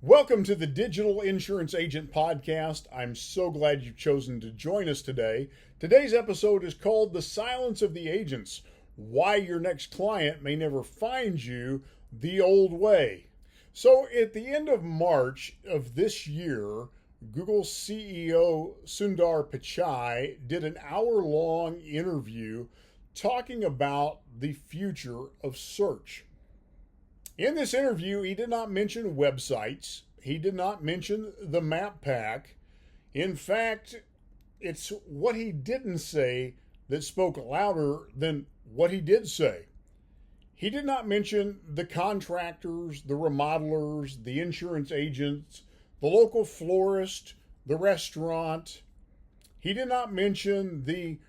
Welcome to the Digital Insurance Agent Podcast. I'm so glad you've chosen to join us today. Today's episode is called The Silence of the Agents: Why Your Next Client May Never Find You the Old Way. So, at the end of March of this year, Google CEO Sundar Pichai did an hour-long interview talking about the future of search. In this interview, he did not mention websites. He did not mention the map pack. In fact, it's what he didn't say that spoke louder than what he did say. He did not mention the contractors, the remodelers, the insurance agents, the local florist, the restaurant. He did not mention the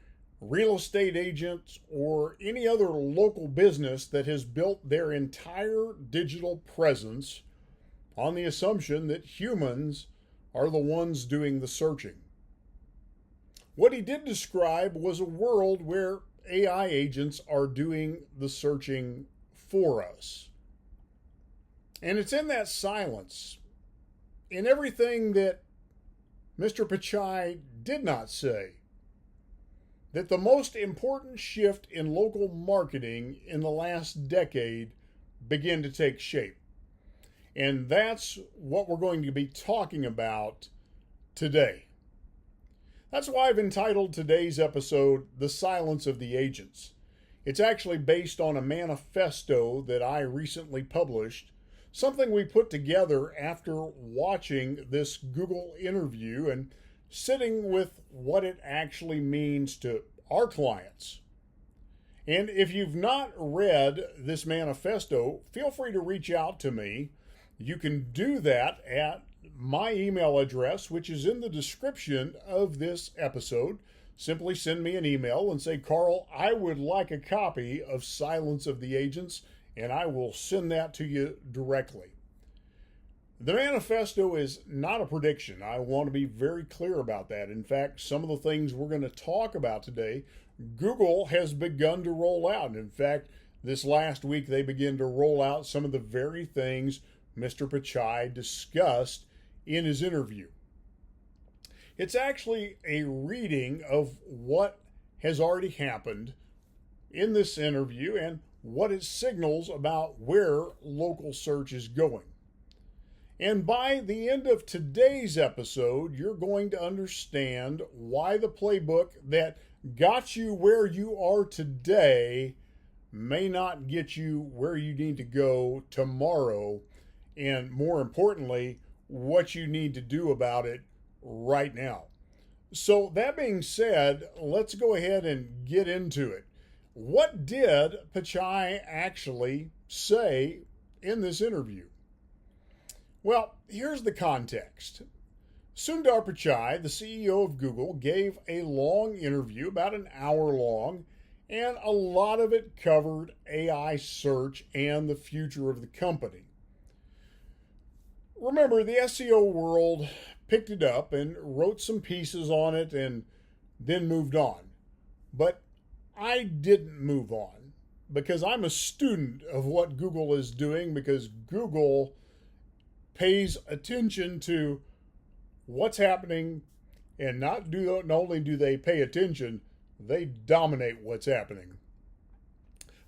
real estate agents or any other local business that has built their entire digital presence on the assumption that humans are the ones doing the searching. What he did describe was a world where AI agents are doing the searching for us. And it's in that silence, in everything that Mr. Pichai did not say, that the most important shift in local marketing in the last decade began to take shape. And that's what we're going to be talking about today. That's why I've entitled today's episode The Silence of the Agents. It's actually based on a manifesto that I recently published, something we put together after watching this Google interview and sitting with what it actually means to our clients. And if you've not read this manifesto, feel free to reach out to me. You can do that at my email address, which is in the description of this episode. Simply send me an email and say, Carl, I would like a copy of Silence of the Agents, and I will send that to you directly. The manifesto is not a prediction. I want to be very clear about that. In fact, some of the things we're going to talk about today, Google has begun to roll out. In fact, this last week they began to roll out some of the very things Mr. Pichai discussed in his interview. It's actually a reading of what has already happened in this interview and what it signals about where local search is going. And by the end of today's episode, you're going to understand why the playbook that got you where you are today may not get you where you need to go tomorrow, and more importantly, what you need to do about it right now. So that being said, let's go ahead and get into it. What did Pichai actually say in this interview? Well, here's the context. Sundar Pichai, the CEO of Google, gave a long interview, about an hour long, and a lot of it covered AI search and the future of the company. Remember, the SEO world picked it up and wrote some pieces on it and then moved on. But I didn't move on because I'm a student of what Google is doing, because Google pays attention to what's happening, and not only do they pay attention, they dominate what's happening.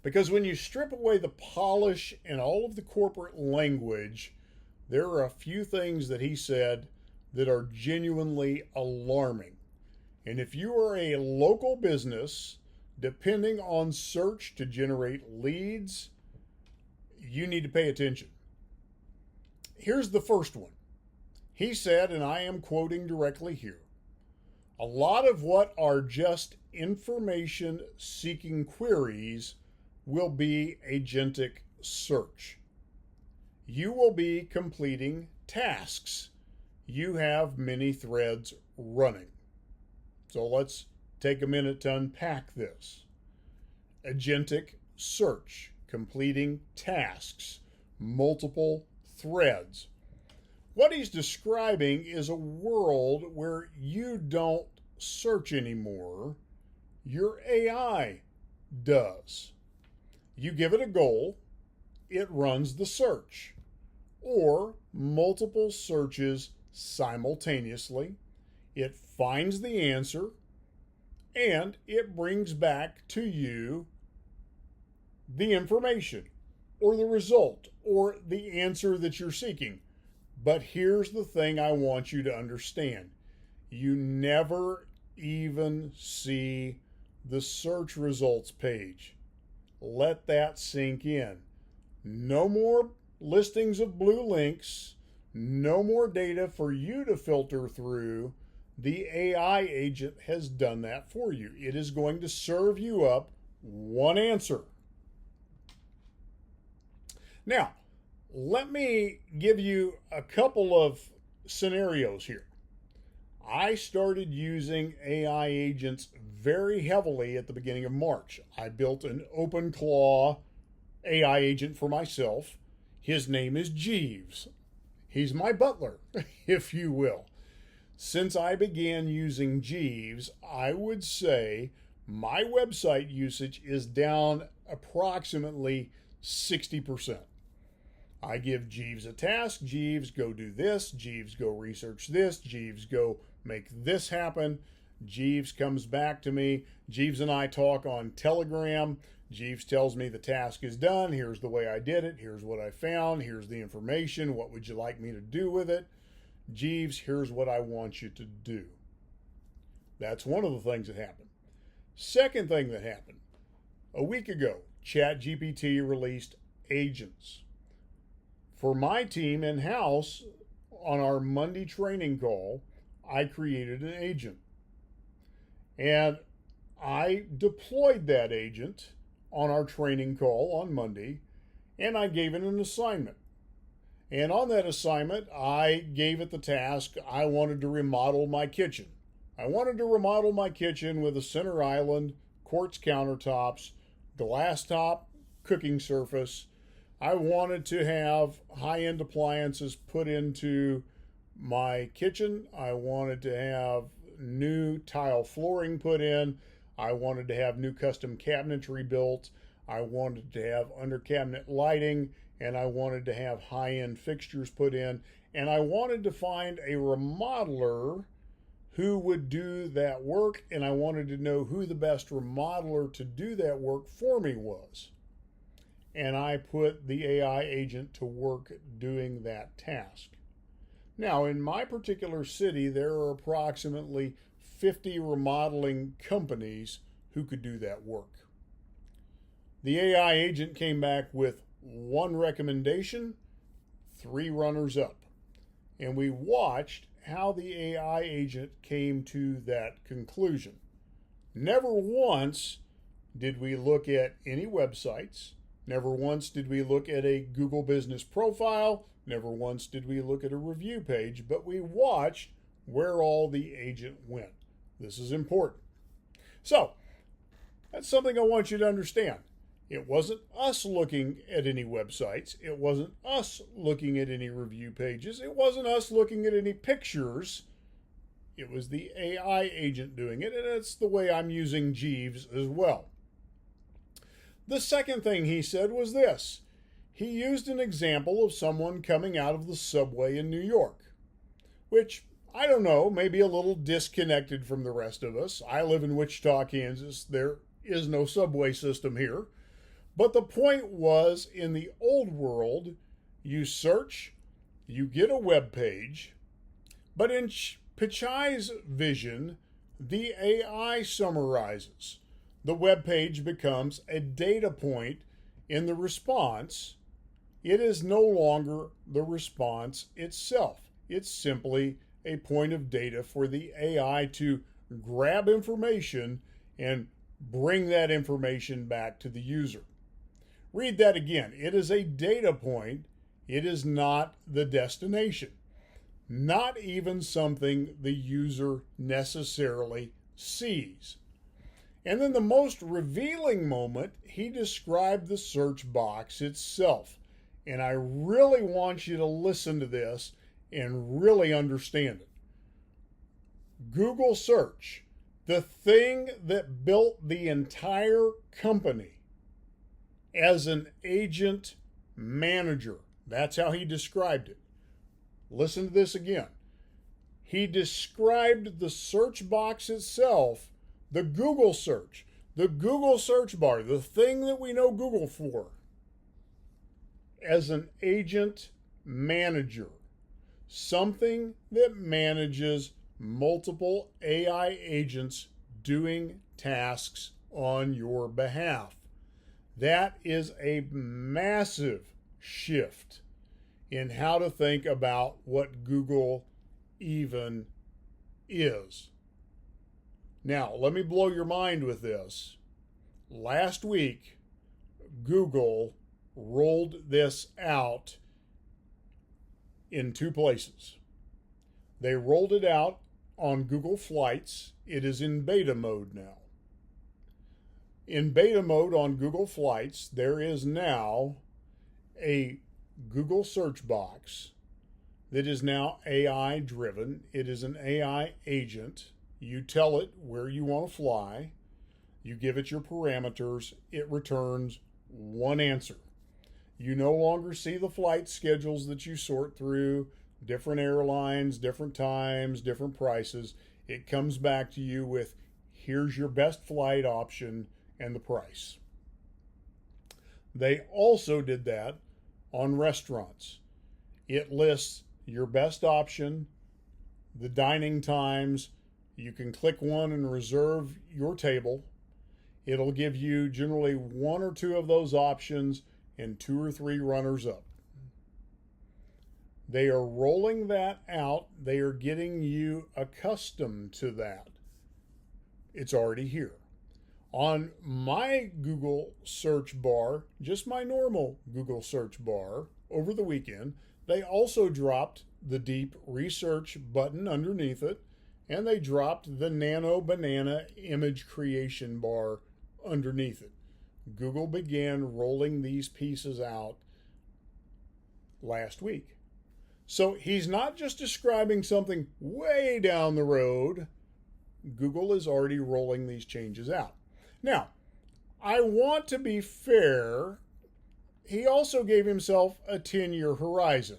Because when you strip away the polish and all of the corporate language, there are a few things that he said that are genuinely alarming. And if you are a local business depending on search to generate leads, you need to pay attention. Here's the first one. He said, and I am quoting directly here, a lot of what are just information-seeking queries will be agentic search. You will be completing tasks. You have many threads running. So let's take a minute to unpack this. Agentic search, completing tasks, multiple threads. What he's describing is a world where you don't search anymore, your AI does. You give it a goal, it runs the search. or multiple searches simultaneously. It finds the answer and it brings back to you the information or the result or the answer that you're seeking. But here's the thing I want you to understand. You never even see the search results page. Let that sink in. No more listings of blue links, no more data for you to filter through. The AI agent has done that for you. It is going to serve you up one answer. Now, let me give you a couple of scenarios here. I started using AI agents very heavily at the beginning of March. I built an OpenClaw AI agent for myself. His name is Jeeves. He's my butler, if you will. Since I began using Jeeves, I would say my website usage is down approximately 60%. I give Jeeves a task. Jeeves, go do this. Jeeves, go research this. Jeeves, go make this happen. Jeeves comes back to me. Jeeves and I talk on Telegram. Jeeves tells me the task is done. Here's the way I did it. Here's what I found. Here's the information. What would you like me to do with it? Jeeves, here's what I want you to do. That's one of the things that happened. Second thing that happened. A week ago, ChatGPT released agents. For my team in-house, on our Monday training call, I created an agent. And I deployed that agent on our training call on Monday, and I gave it an assignment. And on that assignment, I gave it the task, I wanted to remodel my kitchen. I wanted to remodel my kitchen with a center island, quartz countertops, glass top cooking surface. I wanted to have high-end appliances put into my kitchen. I wanted to have new tile flooring put in. I wanted to have new custom cabinetry built. I wanted to have under cabinet lighting, and I wanted to have high-end fixtures put in. And I wanted to find a remodeler who would do that work, and I wanted to know who the best remodeler to do that work for me was. And I put the AI agent to work doing that task. Now, in my particular city, there are approximately 50 remodeling companies who could do that work. The AI agent came back with one recommendation, 3 runners up. And we watched how the AI agent came to that conclusion. Never once did we look at any websites. Never once did we look at a Google business profile. Never once did we look at a review page, but we watched where all the agent went. This is important. So, that's something I want you to understand. It wasn't us looking at any websites. It wasn't us looking at any review pages. It wasn't us looking at any pictures. It was the AI agent doing it, and it's the way I'm using Jeeves as well. The second thing he said was this. He used an example of someone coming out of the subway in New York, which, I don't know, maybe a little disconnected from the rest of us. I live in Wichita, Kansas. There is no subway system here. But the point was, in the old world, you search, you get a web page, but in Pichai's vision, the AI summarizes. The web page becomes a data point in the response. It is no longer the response itself. It's simply a point of data for the AI to grab information and bring that information back to the user. Read that again. It is a data point. It is not the destination. Not even something the user necessarily sees. And then the most revealing moment, he described the search box itself. And I really want you to listen to this and really understand it. Google search, the thing that built the entire company as an agent manager, That's how he described it. Listen to this again. He described the search box itself, the Google search bar, the thing that we know Google for, as an agent manager, something that manages multiple AI agents doing tasks on your behalf. That is a massive shift in how to think about what Google even is. Now, let me blow your mind with this. Last week, Google rolled this out in 2 places. They rolled it out on Google Flights. It is in beta mode now. In beta mode on Google Flights, there is now a Google search box that is now AI driven. It is an AI agent. You tell it where you want to fly. You give it your parameters. It returns one answer. You no longer see the flight schedules that you sort through, different airlines, different times, different prices. It comes back to you with, here's your best flight option and the price. They also did that on restaurants. It lists your best option, the dining times. You can click one and reserve your table. It'll give you generally 1 or 2 of those options and 2 or 3 runners up. They are rolling that out. They are getting you accustomed to that. It's already here. On my Google search bar, just my normal Google search bar, over the weekend, they also dropped the deep research button underneath it, and they dropped the nano banana image creation bar underneath it. Google began rolling these pieces out last week. So he's not just describing something way down the road. Google is already rolling these changes out. Now, I want to be fair. He also gave himself a 10-year horizon,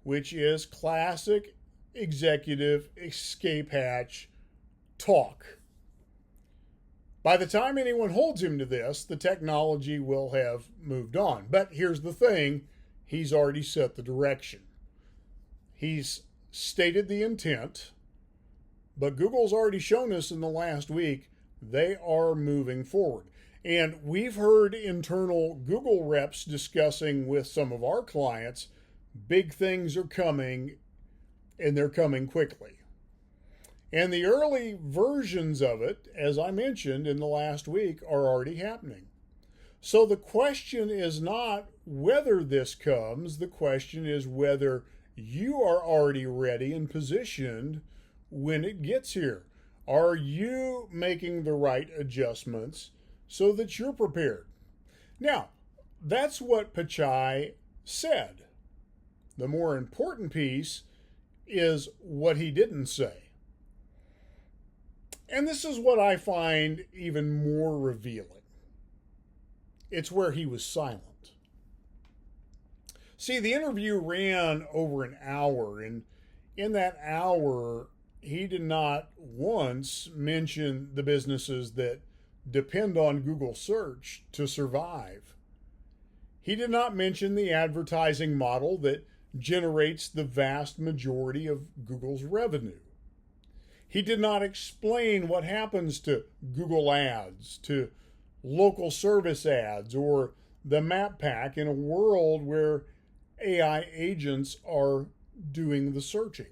which is classic executive escape hatch talk. By the time anyone holds him to this, the technology will have moved on. But here's the thing, he's already set the direction. He's stated the intent, but Google's already shown us in the last week they are moving forward. And we've heard internal Google reps discussing with some of our clients, big things are coming, and they're coming quickly. And the early versions of it, as I mentioned in the last week, are already happening. So the question is not whether this comes, the question is whether you are already ready and positioned when it gets here. Are you making the right adjustments so that you're prepared? Now, that's what Pichai said. The more important piece is what he didn't say. And this is what I find even more revealing. It's where he was silent. See, the interview ran over an hour, and in that hour, he did not once mention the businesses that depend on Google search to survive. He did not mention the advertising model that generates the vast majority of Google's revenue. He did not explain what happens to Google Ads, to local service ads, or the map pack in a world where AI agents are doing the searching.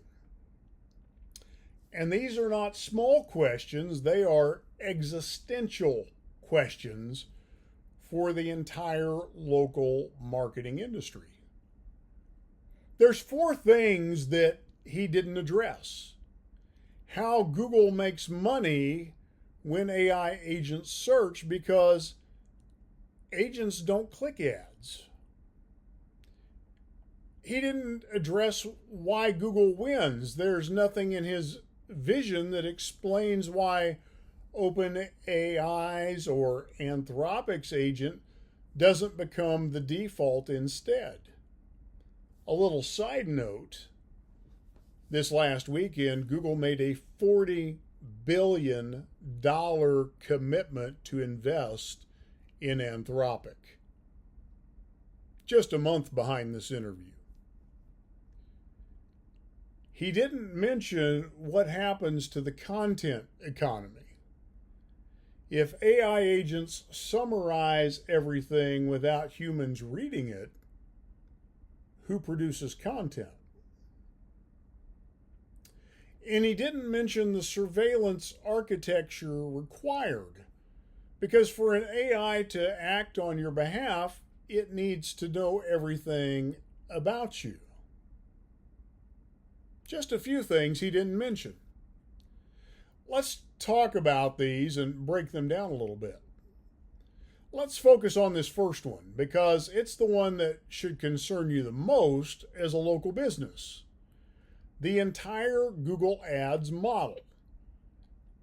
And these are not small questions, they are existential questions for the entire local marketing industry. There's 4 things that he didn't address. How Google makes money when AI agents search, because agents don't click ads. He didn't address why Google wins. There's nothing in his vision that explains why OpenAI's or Anthropic's agent doesn't become the default instead. A little side note, this last weekend, Google made a $40 billion commitment to invest in Anthropic. Just a month behind this interview. He didn't mention what happens to the content economy. If AI agents summarize everything without humans reading it, who produces content? And he didn't mention the surveillance architecture required, because for an AI to act on your behalf, it needs to know everything about you. Just a few things he didn't mention. Let's talk about these and break them down a little bit. Let's focus on this first one because it's the one that should concern you the most as a local business. The entire Google Ads model.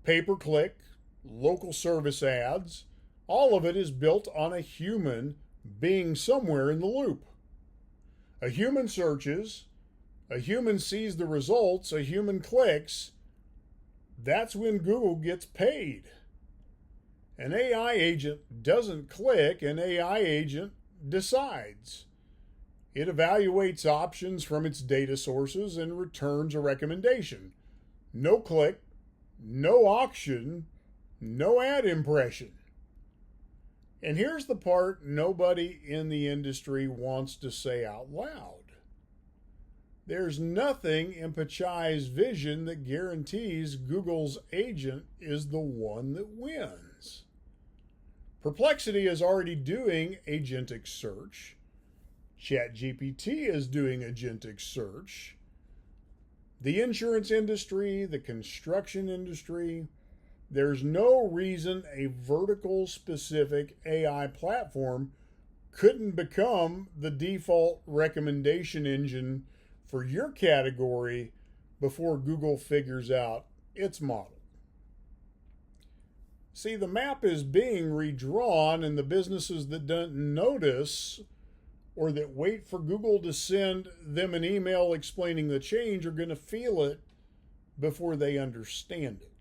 Pay-per-click, local service ads, all of it is built on a human being somewhere in the loop. A human searches, a human sees the results, a human clicks. That's when Google gets paid. An AI agent doesn't click, an AI agent decides. It evaluates options from its data sources and returns a recommendation. No click, no auction, no ad impression. And here's the part nobody in the industry wants to say out loud. There's nothing in Pichai's vision that guarantees Google's agent is the one that wins. Perplexity is already doing agentic search. ChatGPT is doing agentic search. The insurance industry, the construction industry, there's no reason a vertical specific AI platform couldn't become the default recommendation engine for your category before Google figures out its model. See, the map is being redrawn, and the businesses that don't notice or that wait for Google to send them an email explaining the change are going to feel it before they understand it.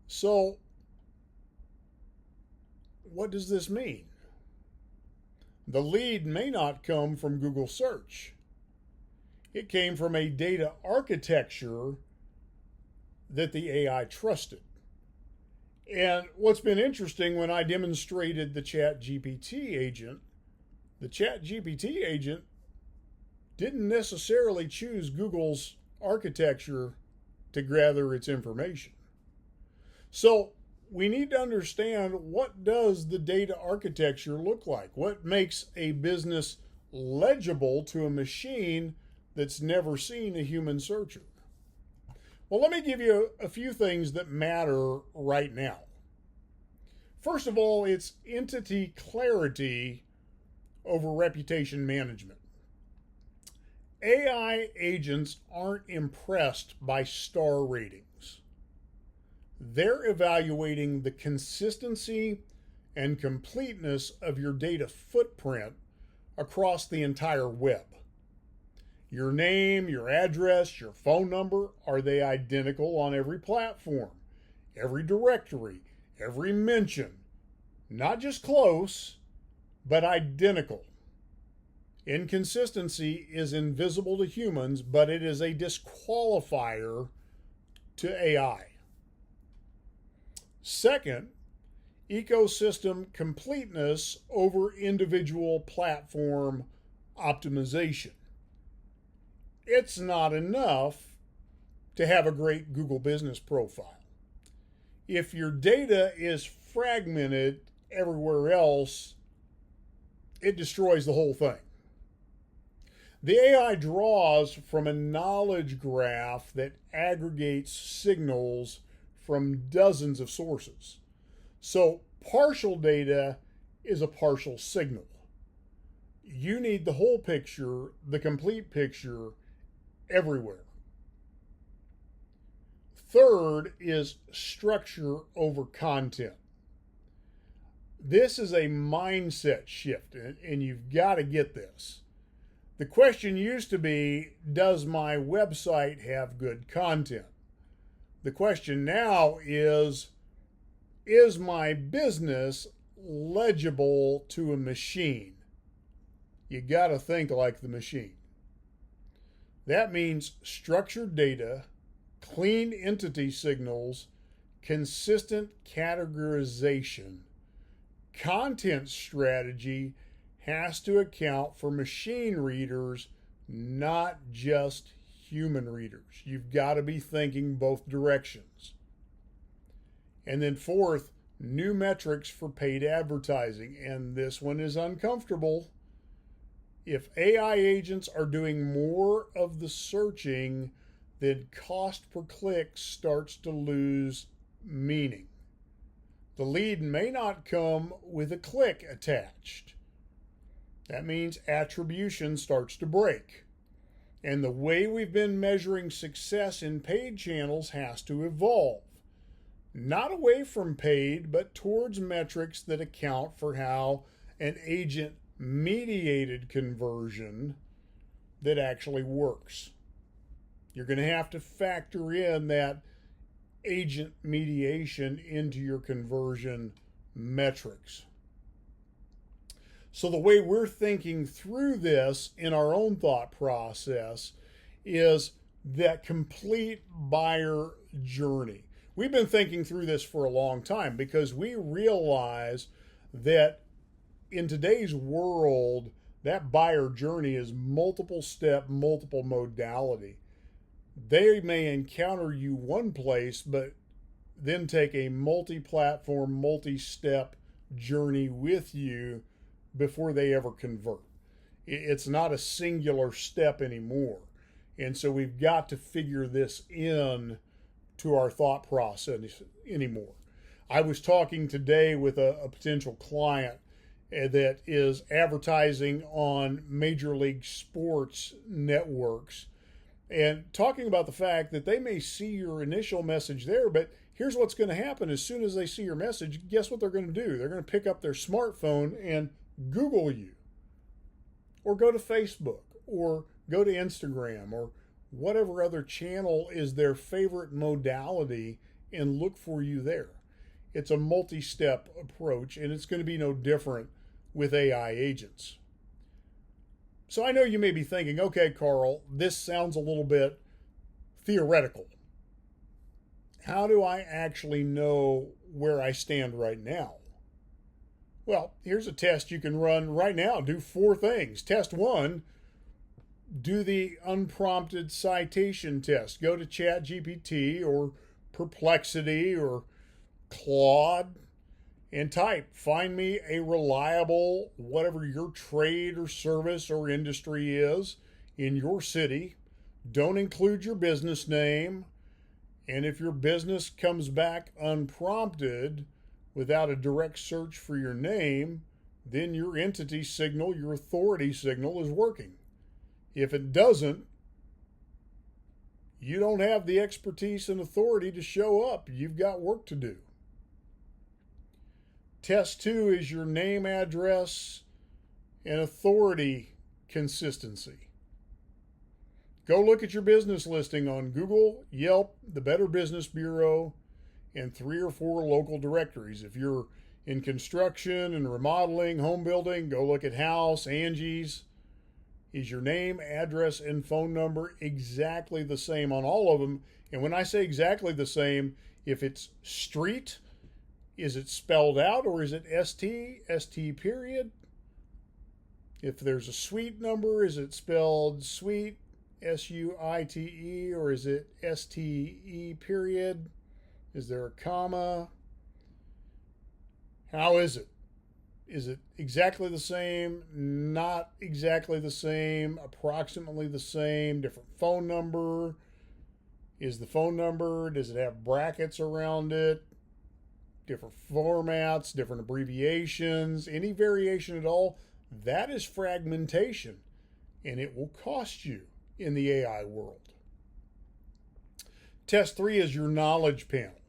So, what does this mean? The lead may not come from Google search. It came from a data architecture that the AI trusted. And what's been interesting when I demonstrated the ChatGPT agent, the ChatGPT agent didn't necessarily choose Google's architecture to gather its information. So we need to understand, what does the data architecture look like? What makes a business legible to a machine that's never seen a human searcher? Well, let me give you a few things that matter right now. First of all, it's entity clarity over reputation management. AI agents aren't impressed by star ratings. They're evaluating the consistency and completeness of your data footprint across the entire web. Your name, your address, your phone number, are they identical on every platform, every directory, every mention? Not just close, but identical. Inconsistency is invisible to humans, but it is a disqualifier to AI. Second, ecosystem completeness over individual platform optimization. It's not enough to have a great Google business profile. If your data is fragmented everywhere else, it destroys the whole thing. The AI draws from a knowledge graph that aggregates signals from dozens of sources. So partial data is a partial signal. You need the whole picture, the complete picture, everywhere. Third is structure over content. This is a mindset shift, and you've got to get this. The question used to be, does my website have good content? The question now is my business legible to a machine? You got to think like the machine. That means structured data, clean entity signals, consistent categorization. Content strategy has to account for machine readers, not just human readers. You've got to be thinking both directions. And then fourth, new metrics for paid advertising. And this one is uncomfortable. If AI agents are doing more of the searching, then cost per click starts to lose meaning. The lead may not come with a click attached. That means attribution starts to break. And the way we've been measuring success in paid channels has to evolve. Not away from paid, but towards metrics that account for how an agent mediated conversion that actually works. You're going to have to factor in that agent mediation into your conversion metrics. So the way we're thinking through this in our own thought process is that complete buyer journey. We've been thinking through this for a long time because we realize that in today's world, that buyer journey is multiple step, multiple modality. They may encounter you one place, but then take a multi-platform, multi-step journey with you before they ever convert. It's not a singular step anymore. And so we've got to figure this in to our thought process anymore. I was talking today with a potential client that is advertising on Major League Sports networks and talking about the fact that they may see your initial message there, but here's what's going to happen. As soon as they see your message, guess what they're going to do? They're going to pick up their smartphone and Google you, or go to Facebook, or go to Instagram, or whatever other channel is their favorite modality, and look for you there. It's a multi-step approach, and it's going to be no different with AI agents. So I know you may be thinking, okay, Carl, this sounds a little bit theoretical. How do I actually know where I stand right now? Well, here's a test you can run right now. Do 4 things. Test 1, do the unprompted citation test. Go to ChatGPT or Perplexity or Claude and type, find me a reliable, whatever your trade or service or industry is in your city. Don't include your business name. And if your business comes back unprompted without a direct search for your name, then your entity signal, your authority signal is working. If it doesn't, you don't have the expertise and authority to show up. You've got work to do. Test 2 is your name, address, and authority consistency. Go look at your business listing on Google, Yelp, the Better Business Bureau, and 3 or 4 local directories. If you're in construction and remodeling, home building, go look at House, Angie's. Is your name, address, and phone number exactly the same on all of them? And when I say exactly the same, if it's street, is it spelled out, or is it ST period? If there's a suite number, is it spelled suite, SUITE, or is it STE period? Is there a comma? How is it? Is it exactly the same, not exactly the same, approximately the same, different phone number? Is the phone number, does it have brackets around it? Different formats, different abbreviations, any variation at all? That is fragmentation, and it will cost you in the AI world. Test 3 is your knowledge panel.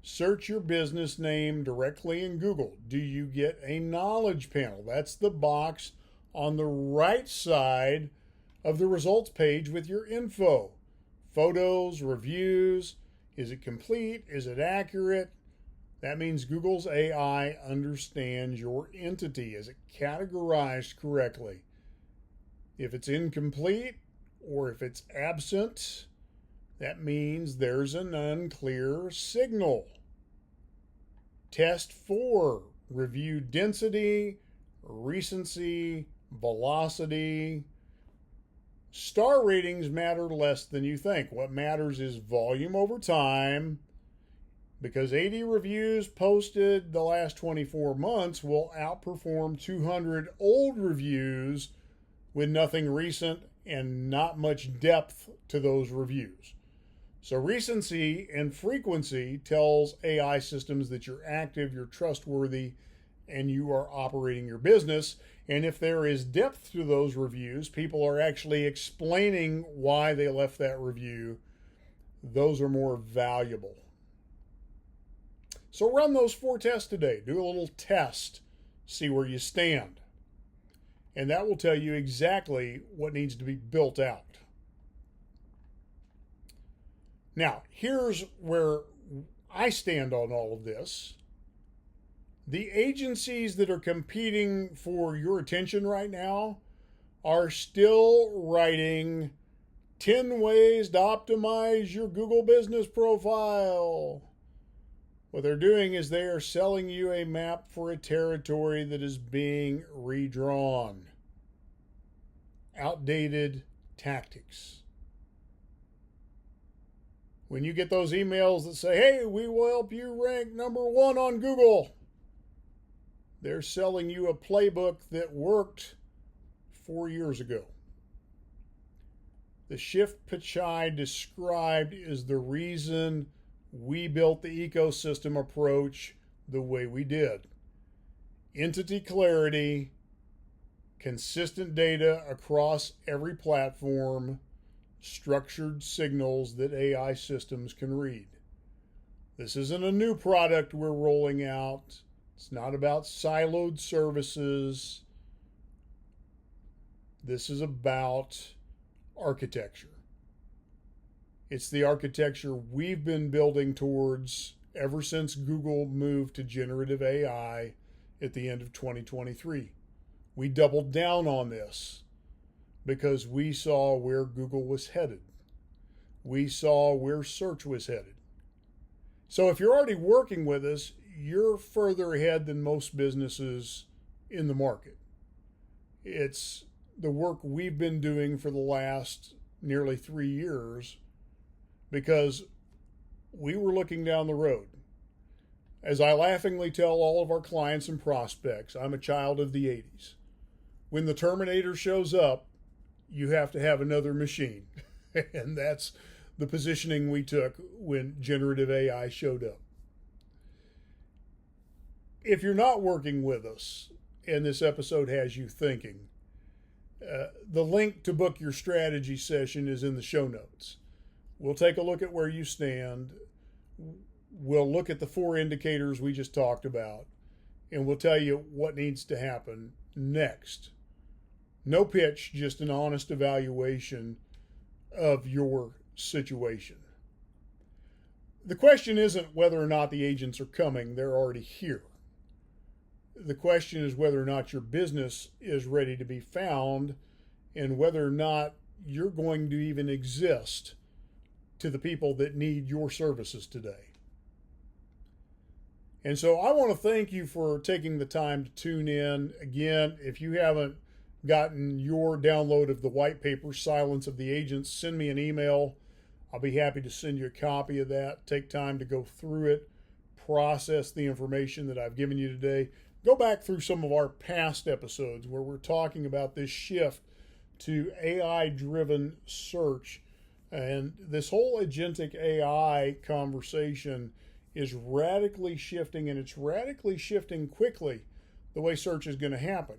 Search your business name directly in Google. Do you get a knowledge panel? That's the box on the right side of the results page with your info. Photos, reviews. Is it complete? Is it accurate? That means Google's AI understands your entity. Is it categorized correctly? If it's incomplete or if it's absent, that means there's an unclear signal. Test 4, review density, recency, velocity. Star ratings matter less than you think. What matters is volume over time, because 80 reviews posted the last 24 months will outperform 200 old reviews with nothing recent and not much depth to those reviews. So recency and frequency tells AI systems that you're active, you're trustworthy, and you are operating your business. And if there is depth to those reviews, people are actually explaining why they left that review, those are more valuable. So run those 4 tests today. Do a little test, see where you stand. And that will tell you exactly what needs to be built out. Now, here's where I stand on all of this. The agencies that are competing for your attention right now are still writing 10 ways to optimize your Google business profile. What they're doing is they are selling you a map for a territory that is being redrawn. Outdated tactics. When you get those emails that say, hey, we will help you rank #1 on Google, they're selling you a playbook that worked 4 years ago. The shift Pichai described is the reason we built the ecosystem approach the way we did. Entity clarity, consistent data across every platform, structured signals that AI systems can read. This isn't a new product we're rolling out. It's not about siloed services. This is about architecture. It's the architecture we've been building towards ever since Google moved to generative AI at the end of 2023. We doubled down on this because we saw where Google was headed. We saw where search was headed. So if you're already working with us, you're further ahead than most businesses in the market. It's the work we've been doing for the last nearly 3 years because we were looking down the road. As I laughingly tell all of our clients and prospects, I'm a child of the 80s. When the Terminator shows up, you have to have another machine. And that's the positioning we took when generative AI showed up. If you're not working with us and this episode has you thinking, the link to book your strategy session is in the show notes. We'll take a look at where you stand. We'll look at the 4 indicators we just talked about, and we'll tell you what needs to happen next. No pitch, just an honest evaluation of your situation. The question isn't whether or not the agents are coming, they're already here. The question is whether or not your business is ready to be found and whether or not you're going to even exist to the people that need your services today. And so I want to thank you for taking the time to tune in. Again, if you haven't gotten your download of the white paper, Silence of the Agents, send me an email. I'll be happy to send you a copy of that. Take time to go through it, process the information that I've given you today. Go back through some of our past episodes where we're talking about this shift to AI-driven search. And this whole agentic AI conversation is radically shifting, and it's radically shifting quickly the way search is going to happen.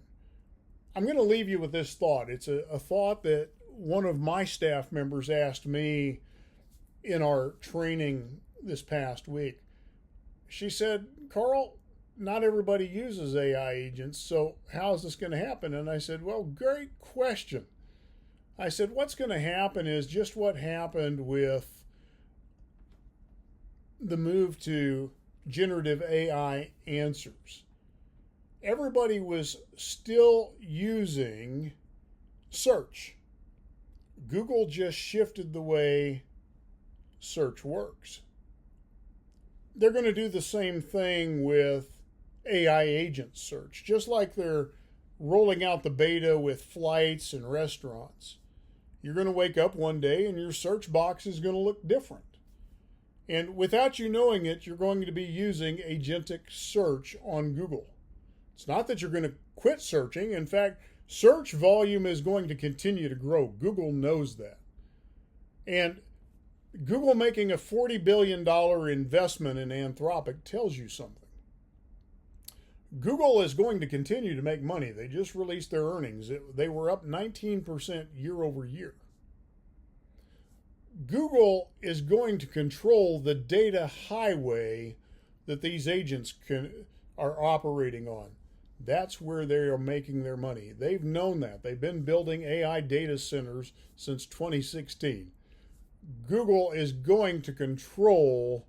I'm going to leave you with this thought. It's a thought that one of my staff members asked me in our training this past week. she said, Carl, not everybody uses AI agents, so how is this going to happen? And I said, well, great question. I said, what's going to happen is just what happened with the move to generative AI answers. Everybody was still using search. Google just shifted the way search works. They're going to do the same thing with AI agent search, just like they're rolling out the beta with flights and restaurants. You're going to wake up one day and your search box is going to look different. And without you knowing it, you're going to be using agentic search on Google. It's not that you're going to quit searching. In fact, search volume is going to continue to grow. Google knows that. And Google making a $40 billion investment in Anthropic tells you something. Google is going to continue to make money. They just released their earnings. They were up 19% year over year. Google is going to control the data highway that these agents are operating on. That's where they are making their money. They've known that. They've been building AI data centers since 2016. Google is going to control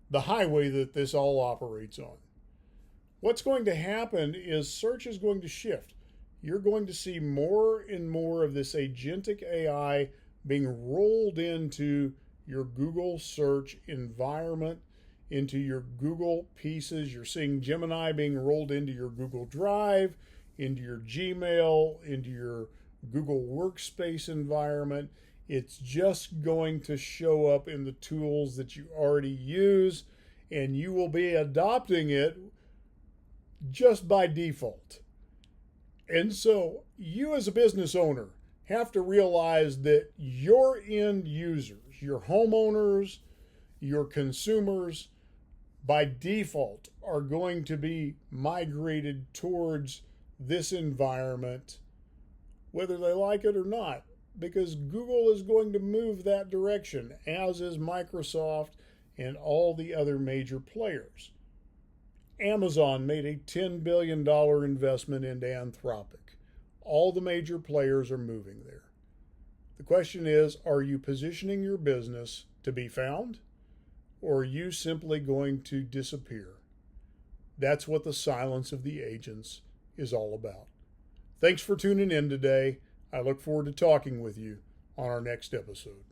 the highway that this all operates on. What's going to happen is search is going to shift. You're going to see more and more of this agentic AI being rolled into your Google search environment, into your Google pieces. You're seeing Gemini being rolled into your Google Drive, into your Gmail, into your Google Workspace environment. It's just going to show up in the tools that you already use, and you will be adopting it just by default. And so you as a business owner have to realize that your end users, your homeowners, your consumers, by default are going to be migrated towards this environment, whether they like it or not, because Google is going to move that direction, as is Microsoft and all the other major players. Amazon made a $10 billion investment into Anthropic. All the major players are moving there. The question is, are you positioning your business to be found, or are you simply going to disappear? That's what the silence of the agents is all about. Thanks for tuning in today. I look forward to talking with you on our next episode.